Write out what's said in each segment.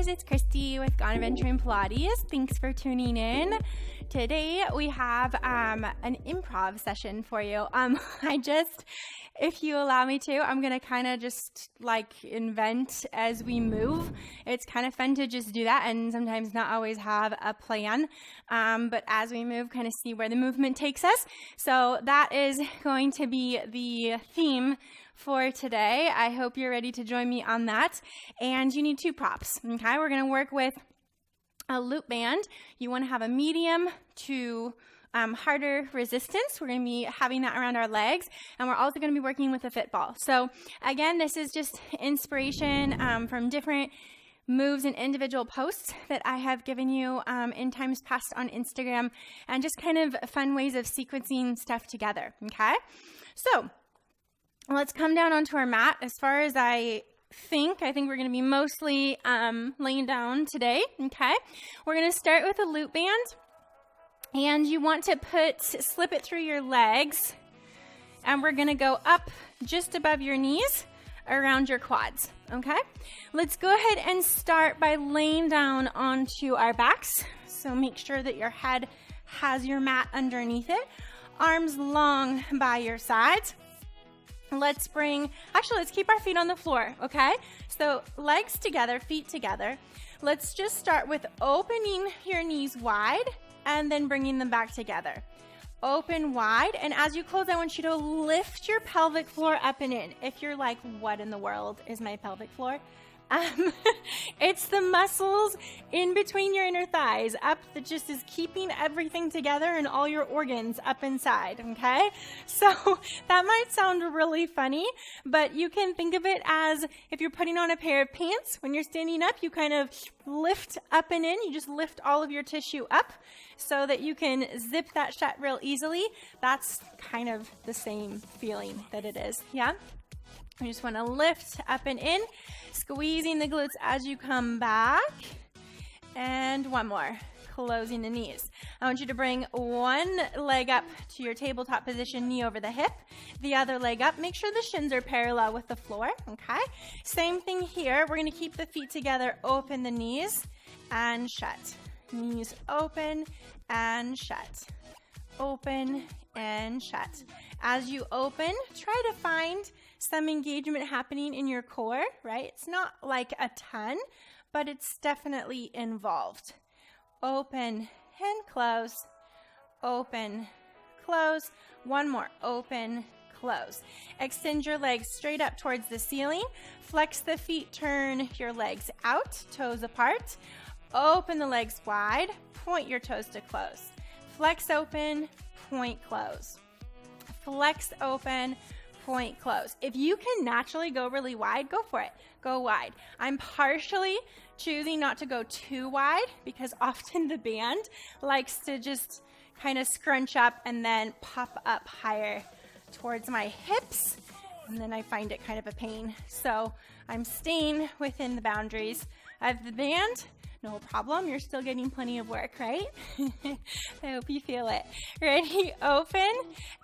guys, it's Christy with Gone Adventuring Pilates. Thanks for tuning in. Today we have an improv session for you. If you allow me to, I'm gonna kind of just like invent as we move. It's kind of fun to just do that and sometimes not always have a plan, but as we move, kind of see where the movement takes us. So that is going to be the theme for today. I hope you're ready to join me on that. And you need two props, okay? We're gonna work with a loop band. You wanna have a medium to harder resistance. We're going to be having that around our legs, and we're also going to be working with a fit ball. So again, this is just inspiration from different moves and individual posts that I have given you in times past on Instagram, and just kind of fun ways of sequencing stuff together, okay? So let's come down onto our mat. As far as I think we're going to be mostly laying down today, okay? We're going to start with a loop band. And you want to slip it through your legs, and we're gonna go up just above your knees around your quads, okay? Let's go ahead and start by laying down onto our backs. So make sure that your head has your mat underneath it, arms long by your sides. Let's keep our feet on the floor, okay? So legs together, feet together. Let's just start with opening your knees wide and then bringing them back together. Open wide, and as you close, I want you to lift your pelvic floor up and in. If you're like, what in the world is my pelvic floor? It's the muscles in between your inner thighs up that just is keeping everything together and all your organs up inside, okay? So that might sound really funny, but you can think of it as if you're putting on a pair of pants. When you're standing up, you kind of lift up and in. You just lift all of your tissue up so that you can zip that shut real easily. That's kind of the same feeling that it is, yeah? You just want to lift up and in, squeezing the glutes as you come back. And one more, closing the knees. I want you to bring one leg up to your tabletop position, knee over the hip, the other leg up. Make sure the shins are parallel with the floor, okay? Same thing here. We're going to keep the feet together, open the knees and shut. Knees open and shut. Open and shut. As you open, try to find some engagement happening in your core, right? It's not like a ton, but it's definitely involved. Open and close, open, close. One more, open, close. Extend your legs straight up towards the ceiling. Flex the feet, turn your legs out, toes apart. Open the legs wide, point your toes to close. Flex open, point close. Flex open, point close. If you can naturally go really wide, go for it. Go wide. I'm partially choosing not to go too wide because often the band likes to just kind of scrunch up and then pop up higher towards my hips, and then I find it kind of a pain. So I'm staying within the boundaries of the band. No problem. You're still getting plenty of work, right? I hope you feel it. Ready? Open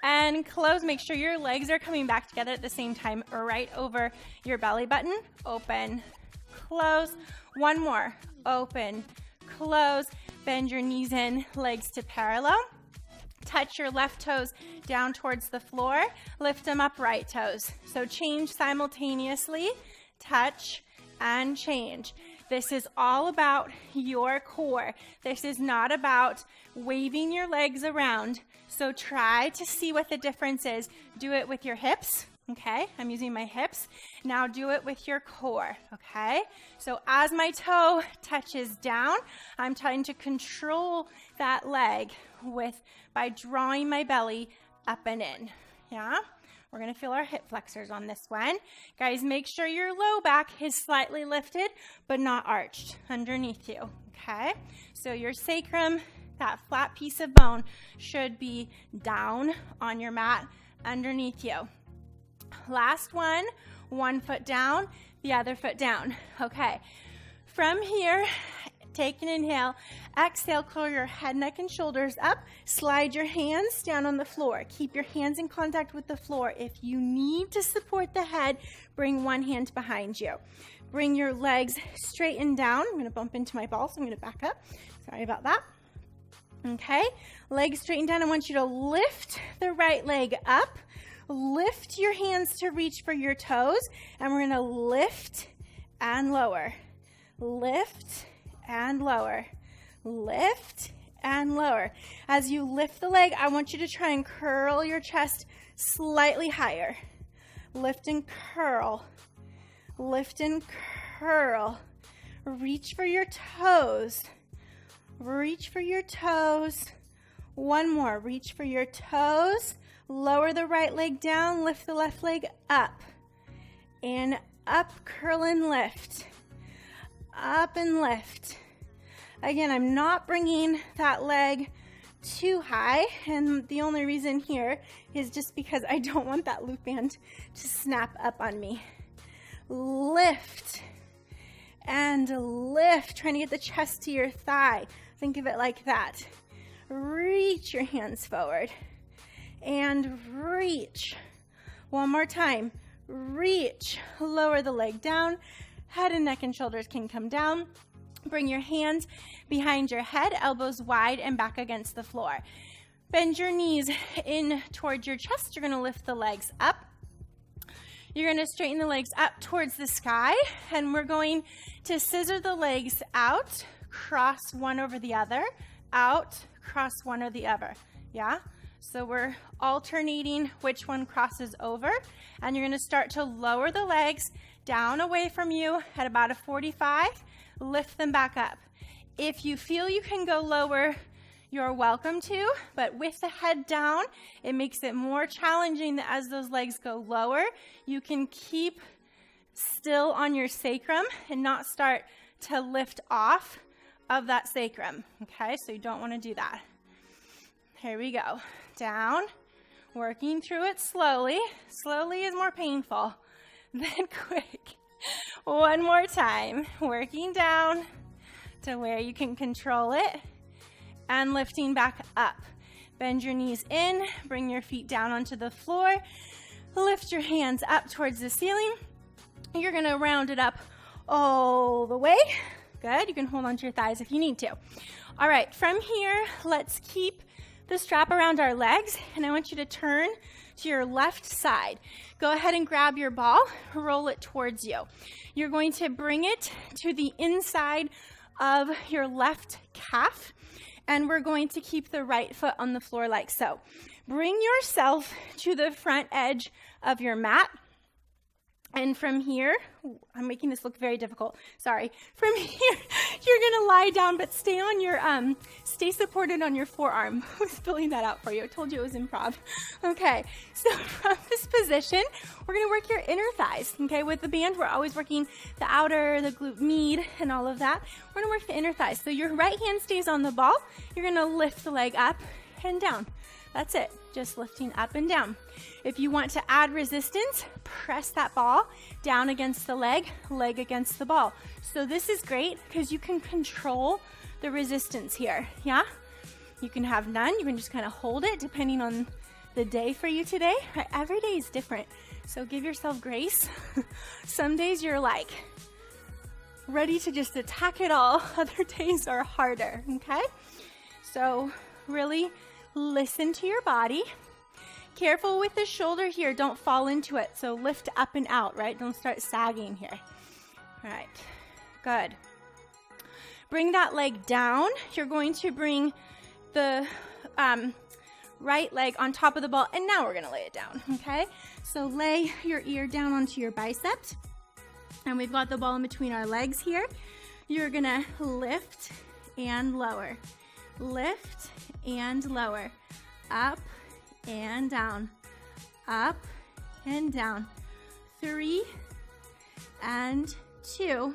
and close. Make sure your legs are coming back together at the same time, right over your belly button. Open, close. One more. Open, close. Bend your knees in, legs to parallel. Touch your left toes down towards the floor. Lift them up, right toes. So change simultaneously. Touch and change. This is all about your core. This is not about waving your legs around. So try to see what the difference is. Do it with your hips, okay? I'm using my hips. Now do it with your core, okay? So as my toe touches down, I'm trying to control that leg by drawing my belly up and in, yeah? We're going to feel our hip flexors on this one. Guys, make sure your low back is slightly lifted, but not arched underneath you, okay? So your sacrum, that flat piece of bone, should be down on your mat underneath you. Last one foot down, the other foot down, okay? From here, take an inhale. Exhale, curl your head, neck, and shoulders up. Slide your hands down on the floor. Keep your hands in contact with the floor. If you need to support the head, bring one hand behind you. Bring your legs straight and down. I'm going to bump into my ball, so I'm going to back up. Sorry about that. Okay, legs straighten down. I want you to lift the right leg up. Lift your hands to reach for your toes, and we're going to lift and lower. Lift and lower. Lift and lower. As you lift the leg, I want you to try and curl your chest slightly higher. Lift and curl. Lift and curl. Reach for your toes. Reach for your toes. One more. Reach for your toes. Lower the right leg down. Lift the left leg up. And up, curl and lift. Up and lift. Again, I'm not bringing that leg too high, and the only reason here is just because I don't want that loop band to snap up on me. Lift and lift, trying to get the chest to your thigh. Think of it like that. Reach your hands forward and reach. One more time. Reach. Lower the leg down. Head and neck and shoulders can come down. Bring your hands behind your head, elbows wide and back against the floor. Bend your knees in towards your chest. You're going to lift the legs up. You're going to straighten the legs up towards the sky, and we're going to scissor the legs out, cross one over the other, out, cross one or the other. Yeah? So we're alternating which one crosses over, and you're going to start to lower the legs down away from you at about a 45. Lift them back up. If you feel you can go lower, you're welcome to, but with the head down, it makes it more challenging that as those legs go lower, you can keep still on your sacrum and not start to lift off of that sacrum, okay? So you don't want to do that. Here we go. Down, working through it slowly. Slowly is more painful than quick. One more time, working down to where you can control it and lifting back up. Bend your knees in, bring your feet down onto the floor, lift your hands up towards the ceiling. You're gonna round it up all the way. Good, you can hold onto your thighs if you need to. All right, from here, let's keep the strap around our legs, and I want you to turn to your left side. Go ahead and grab your ball, roll it towards you. You're going to bring it to the inside of your left calf, and we're going to keep the right foot on the floor like so. Bring yourself to the front edge of your mat. And from here, I'm making this look very difficult. Sorry. From here, you're gonna lie down, but stay on your, stay supported on your forearm. I was filling that out for you. I told you it was improv. Okay, so from this position, we're gonna work your inner thighs. Okay, with the band, we're always working the outer, the glute med, and all of that. We're gonna work the inner thighs. So your right hand stays on the ball. You're gonna lift the leg up and down. That's it, just lifting up and down. If you want to add resistance, press that ball down against the leg against the ball. So this is great because you can control the resistance here, yeah? You can have none, you can just kind of hold it depending on the day for you today. Right? Every day is different, so give yourself grace. Some days you're like ready to just attack it all, other days are harder, okay? So really listen to your body. Careful with the shoulder here. Don't fall into it. So lift up and out, right? Don't start sagging here. All right. Good. Bring that leg down. You're going to bring the right leg on top of the ball. And now we're going to lay it down, okay? So lay your ear down onto your biceps. And we've got the ball in between our legs here. You're going to lift and lower. Lift and lower. Up and down. Up and down. 3 and 2.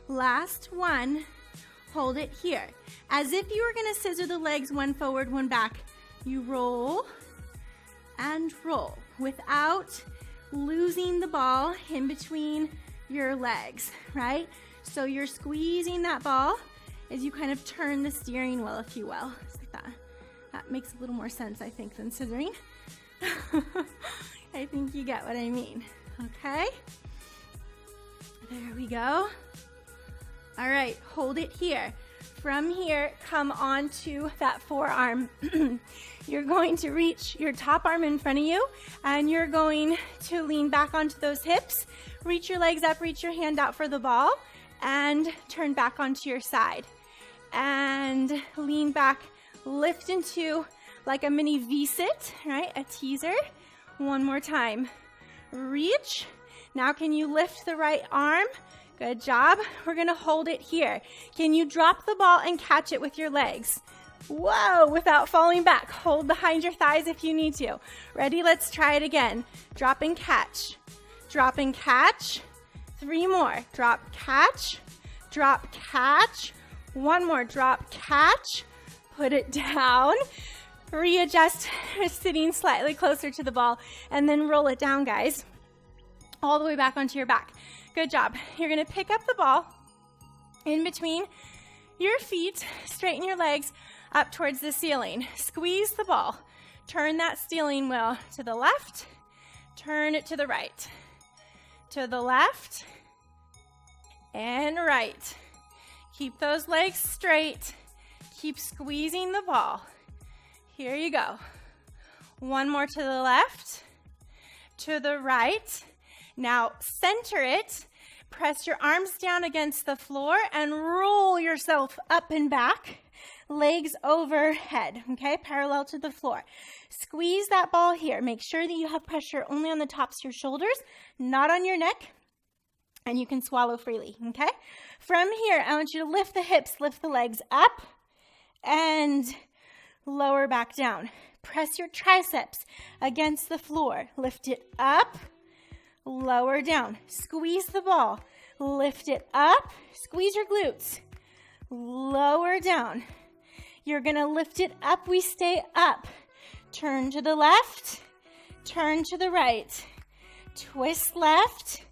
Last one. Hold it here. As if you were going to scissor the legs, one forward, one back. You roll and roll without losing the ball in between your legs, right? So you're squeezing that ball as you kind of turn the steering wheel, if you will. It's like that. That makes a little more sense, I think, than scissoring. I think you get what I mean, okay? There we go. All right, hold it here. From here, come onto that forearm. You're going to reach your top arm in front of you, and you're going to lean back onto those hips. Reach your legs up, reach your hand out for the ball, and turn back onto your side. And lean back, lift into like a mini V-sit, right? A teaser. One more time. Reach. Now can you lift the right arm? Good job. We're gonna hold it here. Can you drop the ball and catch it with your legs? Whoa, without falling back. Hold behind your thighs if you need to. Ready? Let's try it again. Drop and catch. Drop and catch. 3 more. Drop, catch. Drop, catch. 1 more. Drop, catch. Put it down. Readjust, sitting slightly closer to the ball, and then roll it down, guys. All the way back onto your back. Good job. You're gonna pick up the ball in between your feet, straighten your legs up towards the ceiling. Squeeze the ball. Turn that steering wheel to the left, turn it to the right. To the left and right. Keep those legs straight. Keep squeezing the ball. Here you go. 1 more to the left, to the right. Now center it. Press your arms down against the floor and roll yourself up and back. Legs overhead, okay? Parallel to the floor. Squeeze that ball here. Make sure that you have pressure only on the tops of your shoulders, not on your neck. And you can swallow freely, okay? From here, I want you to lift the hips, lift the legs up, and lower back down. Press your triceps against the floor. Lift it up, lower down. Squeeze the ball. Lift it up. Squeeze your glutes. Lower down. You're going to lift it up. We stay up. Turn to the left. Turn to the right. Twist left.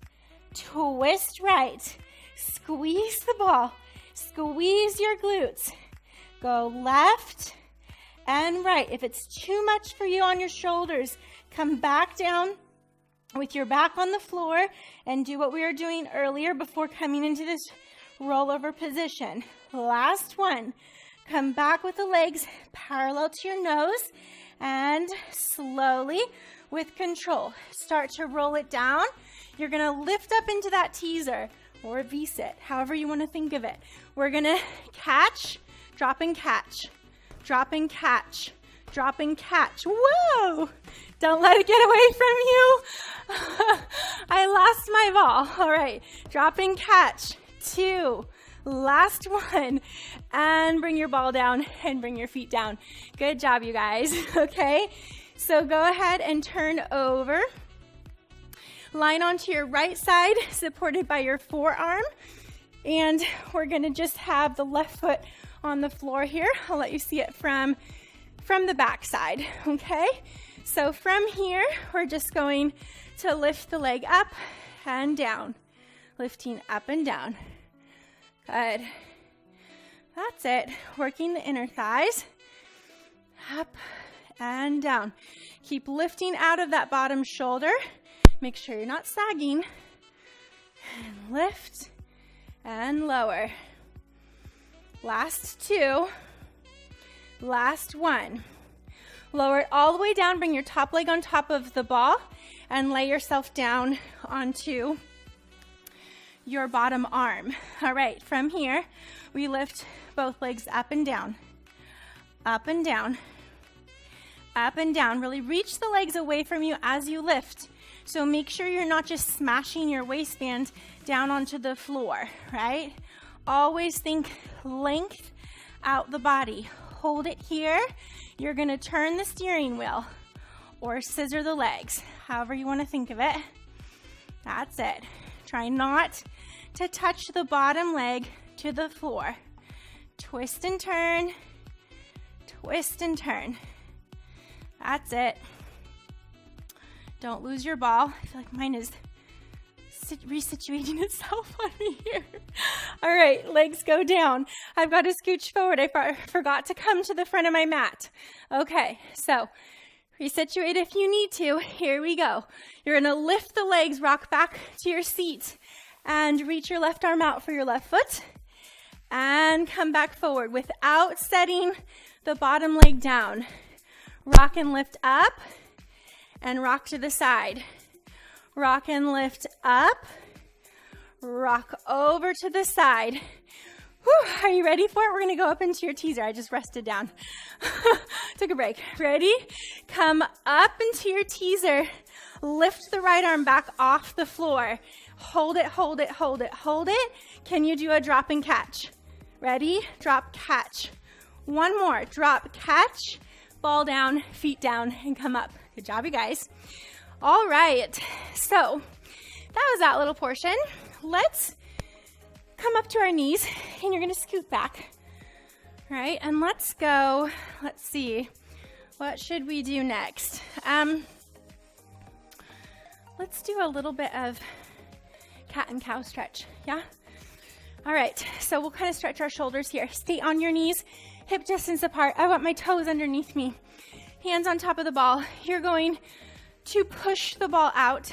Twist right. Squeeze the ball. Squeeze your glutes. Go left and right. If it's too much for you on your shoulders, come back down with your back on the floor and do what we were doing earlier before coming into this rollover position. Last one. Come back with the legs parallel to your nose and slowly, with control, start to roll it down. You're going to lift up into that teaser or V-sit, however you want to think of it. We're going to catch, drop and catch, drop and catch, drop and catch. Whoa! Don't let it get away from you. I lost my ball. All right, drop and catch. 2. Last one. And bring your ball down and bring your feet down. Good job, you guys. Okay, so go ahead and turn over. Line onto your right side, supported by your forearm. And we're gonna just have the left foot on the floor here. I'll let you see it from the back side, okay? So from here, we're just going to lift the leg up and down. Lifting up and down. Good. That's it. Working the inner thighs. Up and down. Keep lifting out of that bottom shoulder. Make sure you're not sagging. And lift and lower. Last 2. Last 1. Lower it all the way down. Bring your top leg on top of the ball and lay yourself down onto your bottom arm. All right, from here, we lift both legs up and down, up and down, up and down. Really reach the legs away from you as you lift. So make sure you're not just smashing your waistband down onto the floor, right? Always think length out the body. Hold it here. You're gonna turn the steering wheel or scissor the legs, however you wanna think of it. That's it. Try not to touch the bottom leg to the floor. Twist and turn, twist and turn. That's it. Don't lose your ball. I feel like mine is resituating itself on me here. All right, legs go down. I've got to scooch forward. I forgot to come to the front of my mat. Okay, so resituate if you need to. Here we go. You're going to lift the legs, rock back to your seat, And reach your left arm out for your left foot. And come back forward without setting the bottom leg down. Rock and lift up and rock to the side. Rock and lift up. Rock over to the side. Whew, are you ready for it? We're going to go up into your teaser. I just rested down. Took a break. Ready? Come up into your teaser. Lift the right arm back off the floor. Hold it, hold it, hold it, hold it. Can you do a drop and catch? Ready? Drop, catch. One more. Drop, catch. Ball down, feet down, and come up. Good job, you guys. All right. So that was that little portion. Let's come up to our knees, and you're going to scoot back. All right, and let's go. Let's see. What should we do next? Let's do a little bit of cat and cow stretch, yeah? All right, so we'll kind of stretch our shoulders here. Stay on your knees, hip distance apart. I want my toes underneath me. Hands on top of the ball. You're going to push the ball out.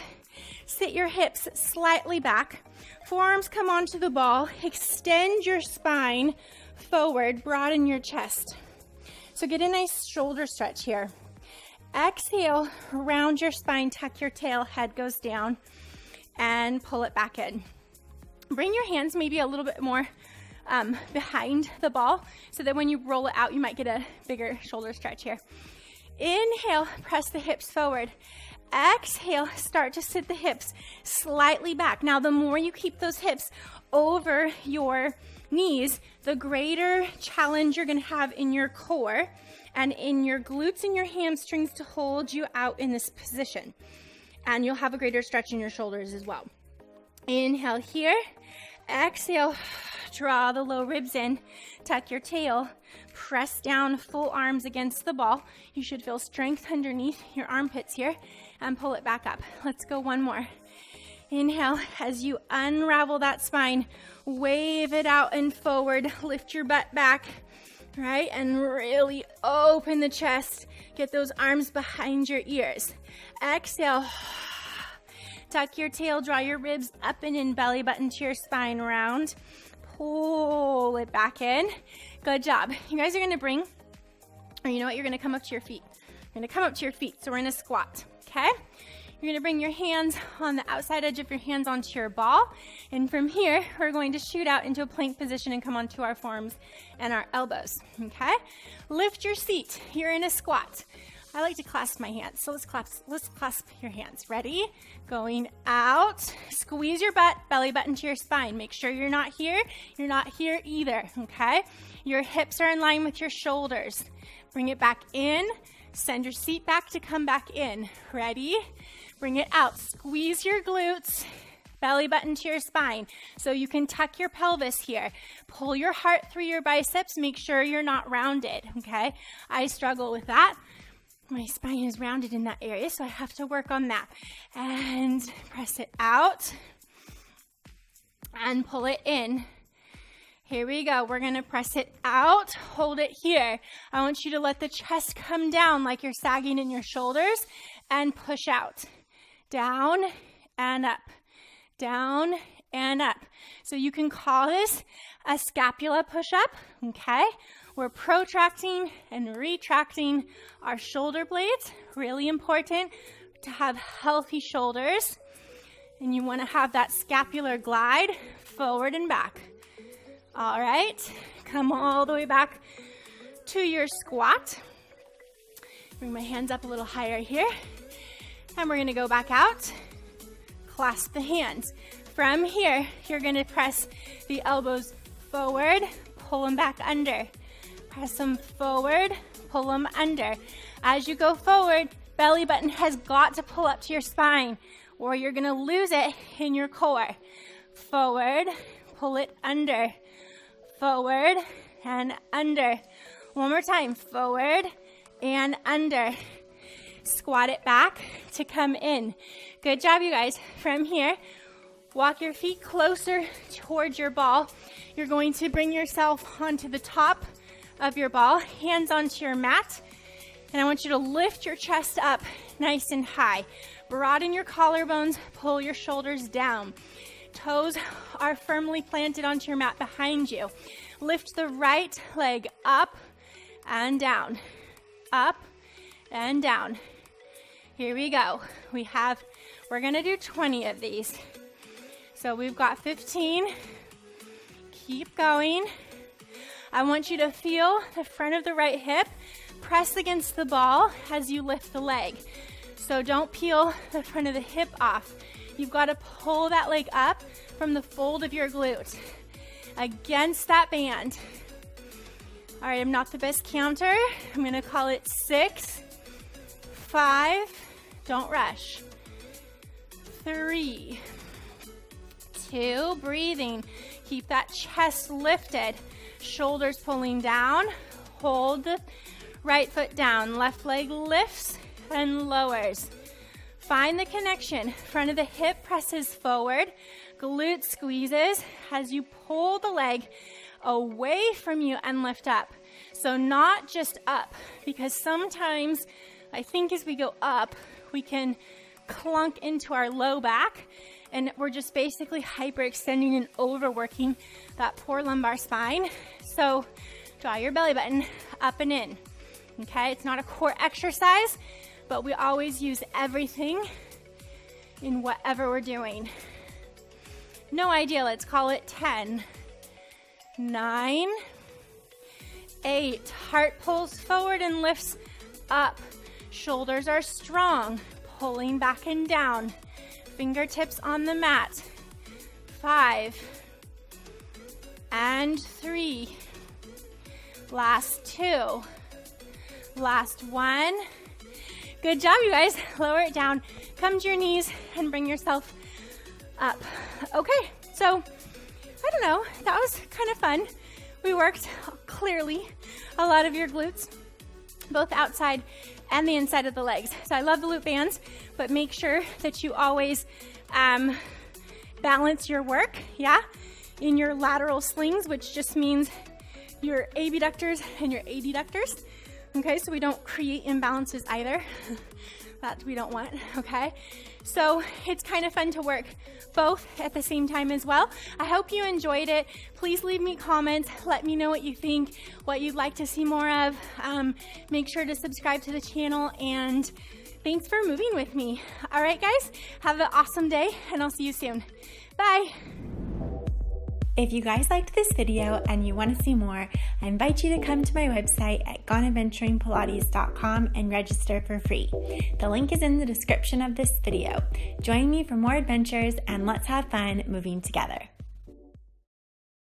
Sit your hips slightly back. Forearms come onto the ball. Extend your spine forward. Broaden your chest. So get a nice shoulder stretch here. Exhale, round your spine, tuck your tail, head goes down, and pull it back in. Bring your hands maybe a little bit more behind the ball so that when you roll it out, you might get a bigger shoulder stretch here. Inhale, press the hips forward. Exhale, start to sit the hips slightly back. Now, the more you keep those hips over your knees, the greater challenge you're going to have in your core and in your glutes and your hamstrings to hold you out in this position. And you'll have a greater stretch in your shoulders as well. Inhale here. Exhale, draw the low ribs in, tuck your tail, press down full arms against the ball. You should feel strength underneath your armpits here, and pull it back up. Let's go one more. Inhale, as you unravel that spine, wave it out and forward, lift your butt back, right? And really open the chest, get those arms behind your ears. Exhale. Tuck your tail, draw your ribs up and in, belly button to your spine, round. Pull it back in. Good job. You guys are going to bring, or you know what, you're going to come up to your feet. You're going to come up to your feet, so we're in a squat, okay? You're going to bring your hands on the outside edge of your hands onto your ball, and from here, we're going to shoot out into a plank position and come onto our forearms and our elbows, okay? Lift your seat. You're in a squat. I like to clasp my hands, so let's clasp your hands. Ready? Going out. Squeeze your butt, belly button to your spine. Make sure you're not here either, okay? Your hips are in line with your shoulders. Bring it back in. Send your seat back to come back in. Ready? Bring it out. Squeeze your glutes, belly button to your spine. So you can tuck your pelvis here. Pull your heart through your biceps. Make sure you're not rounded, okay? I struggle with that. My spine is rounded in that area, so I have to work on that. And press it out and pull it in. Here we go. We're going to press it out. Hold it here. I want you to let the chest come down like you're sagging in your shoulders and push out. Down and up. Down and up. So you can call this a scapula push-up, okay? We're protracting and retracting our shoulder blades. Really important to have healthy shoulders. And you want to have that scapular glide forward and back. All right, come all the way back to your squat. Bring my hands up a little higher here. And we're going to go back out. Clasp the hands. From here, you're going to press the elbows forward, pull them back under. Press them forward, pull them under. As you go forward, belly button has got to pull up to your spine or you're going to lose it in your core. Forward, pull it under. Forward and under. One more time, forward and under. Squat it back to come in. Good job, you guys. From here, walk your feet closer towards your ball. You're going to bring yourself onto the top of your ball, hands onto your mat, and I want you to lift your chest up nice and high. Broaden your collarbones, pull your shoulders down. Toes are firmly planted onto your mat behind you. Lift the right leg up and down, up and down. Here we go. We're gonna do 20 of these. So we've got 15. Keep going. I want you to feel the front of the right hip press against the ball as you lift the leg. So don't peel the front of the hip off. You've got to pull that leg up from the fold of your glute against that band. All right, I'm not the best counter. I'm gonna call it 6, 5, don't rush, 3, 2, breathing. Keep that chest lifted, shoulders pulling down. Hold the right foot down, left leg lifts and lowers. Find the connection. Front of the hip presses forward, glute squeezes as you pull the leg away from you and lift up. So not just up, because sometimes I think as we go up, we can clunk into our low back and we're just basically hyperextending and overworking that poor lumbar spine. So draw your belly button up and in. Okay, it's not a core exercise, but we always use everything in whatever we're doing. No idea, let's call it 10, 9, 8. Heart pulls forward and lifts up. Shoulders are strong, pulling back and down. Fingertips on the mat. 5 and 3. Last 2. Last 1. Good job, you guys. Lower it down. Come to your knees and bring yourself up. Okay, so I don't know. That was kind of fun. We worked clearly a lot of your glutes, both outside and the inside of the legs. So I love the glute bands, but make sure that you always balance your work, in your lateral slings, which just means your abductors and your adductors. Okay, so we don't create imbalances either. That we don't want, okay? So it's kind of fun to work both at the same time as well. I hope you enjoyed it. Please leave me comments. Let me know what you think, what you'd like to see more of. Make sure to subscribe to the channel, and thanks for moving with me. All right, guys, have an awesome day, and I'll see you soon. Bye. If you guys liked this video and you want to see more, I invite you to come to my website at goneadventuringpilates.com and register for free. The link is in the description of this video. Join me for more adventures and let's have fun moving together.